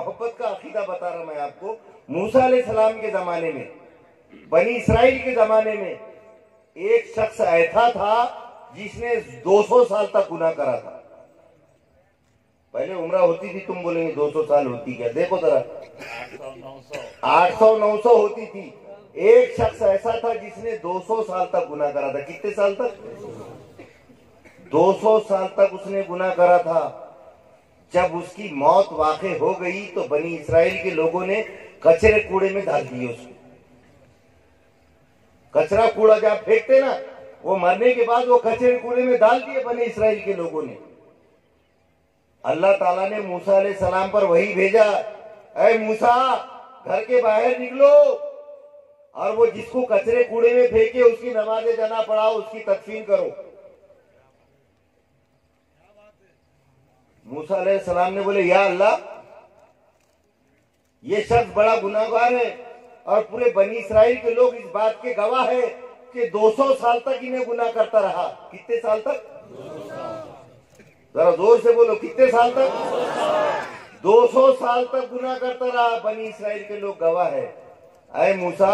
मोहब्बत का अकीदा बता रहा मैं आपको। मूसा अलैहिस्सलाम के जमाने में, बनी इसराइल के जमाने में एक शख्स ऐसा था जिसने 200 साल तक गुनाह करा था। पहले उम्र होती थी, तुम बोलेंगे 200 साल होती क्या, देखो जरा 800-900 होती थी। एक शख्स ऐसा था जिसने 200 साल तक गुनाह करा था। कितने साल तक? 200 साल तक उसने गुनाह करा था। जब उसकी मौत वाक़ई हो गई तो बनी इसराइल के लोगों ने कचरे कूड़े में डाल दिए उसको। कचरा कूड़ा जब फेंकते ना, वो मरने के बाद वो कचरे कूड़े में डाल दिए बनी इसराइल के लोगों ने। अल्लाह ताला ने मूसा अलैहिस्सलाम पर वही भेजा, ऐ मूसा घर के बाहर निकलो और वो जिसको कचरे कूड़े में फेंके उसकी नमाज़े जना पढ़ाओ, उसकी तदफीन करो। मूसा अलैहिस्सलाम ने बोले, या अल्लाह, ये शख्स बड़ा गुनाहगार है और पूरे बनी इसराइल के लोग इस बात के गवाह है कि 200 साल तक इन्हें गुनाह करता रहा। कितने साल तक? जरा जोर से बोलो, कितने साल तक? 200 साल तक गुनाह करता रहा। बनी इसराइल के लोग गवाह है। ऐ मूसा,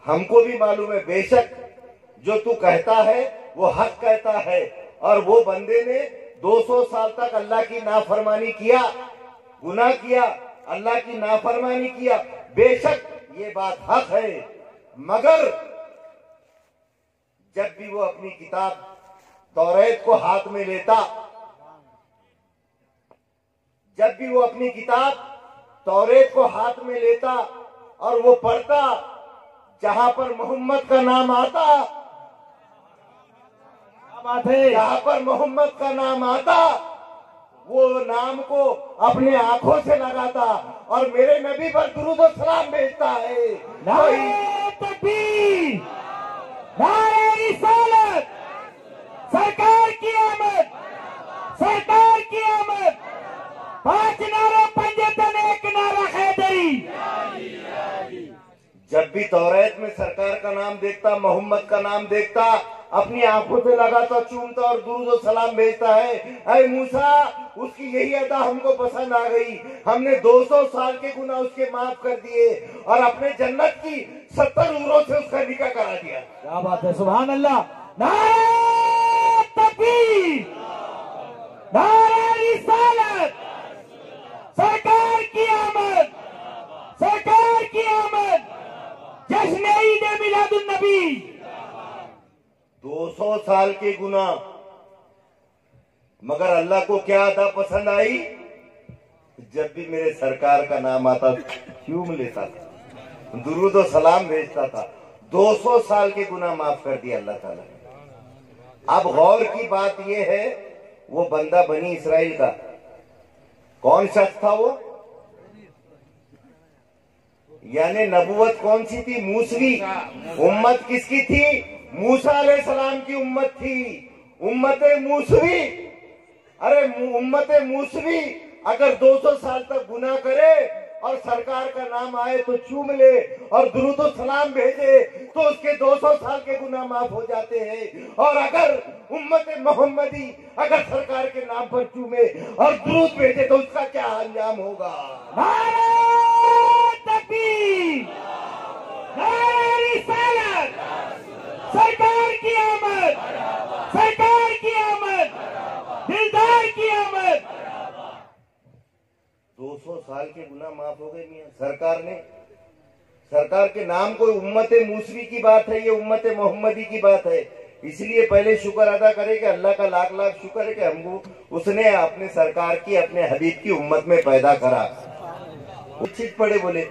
हमको भी मालूम है, बेशक जो तू कहता है वो हक कहता है, और वो बंदे ने 200 साल तक अल्लाह की नाफरमानी किया, गुनाह किया, अल्लाह की नाफरमानी किया। बेशक ये बात हक है, मगर जब भी वो अपनी किताब तौरात को हाथ में लेता, जब भी वो अपनी किताब तौरात को हाथ में लेता और वो पढ़ता, जहां पर मोहम्मद का नाम आता, जहां पर मोहम्मद का नाम आता, वो नाम को अपने आंखों से लगाता और मेरे नबी पर दुरूद और सलाम भेजता है। नारे तकबीर, नारे रिसालत, सरकार की आमद, सरकार की आमद। 5 नारा पंजतन, 1 नारा हैदरी। जब भी तौरात में सरकार का नाम देखता, मोहम्मद का नाम देखता, अपनी आंखों से लगाता, चूमता और दुरूद और सलाम भेजता है। ऐ मूसा, उसकी यही अदा हमको पसंद आ गई। हमने 200 साल के गुनाह उसके माफ कर दिए और अपने जन्नत की 70 उम्रों से उसका निकाह करा दिया। क्या बात है, सुभान अल्लाह। नारे तकबीर, नारे रिसालत, सरकार की आमद, सरकार की आमद। जश्न ईद मिलादुन नबी। 200 साल के गुनाह, मगर अल्लाह को क्या अदा पसंद आई? जब भी मेरे सरकार का नाम आता चूम लेता था, दुरूद और सलाम भेजता था। 200 साल के गुनाह माफ कर दिया अल्लाह ताला ने। अब गौर की बात यह है, वो बंदा बनी इसराइल का कौन शख्स था? वो यानी नबुवत कौन सी थी? मूसवी। उम्मत किसकी थी? मूसा अलैहिस्सलाम की उम्मत थी, उम्मत मूसवी। अरे उम्मत मूसवी अगर 200 साल तक गुनाह करे और सरकार का नाम आए तो चूम ले और दुरूद और सलाम भेजे तो उसके 200 साल के गुनाह माफ हो जाते हैं। और अगर उम्मत मोहम्मदी अगर सरकार के नाम पर चूमे और दुरूद भेजे तो उसका क्या अंजाम होगा? नारे तकबीर, नारे रिसालत, सरकार की आमद, सरकार की आमद, दिलदार की आमद। 200 साल के गुनाह माफ हो गए मियां सरकार ने। सरकार के नाम कोई उम्मत मूसवी की बात है, ये उम्मत मोहम्मदी की बात है। इसलिए पहले शुक्र अदा करें कि अल्लाह का लाख लाख शुक्र है कि हमको उसने अपने सरकार की, अपने हबीब की उम्मत में पैदा करा। उचित पड़े बोले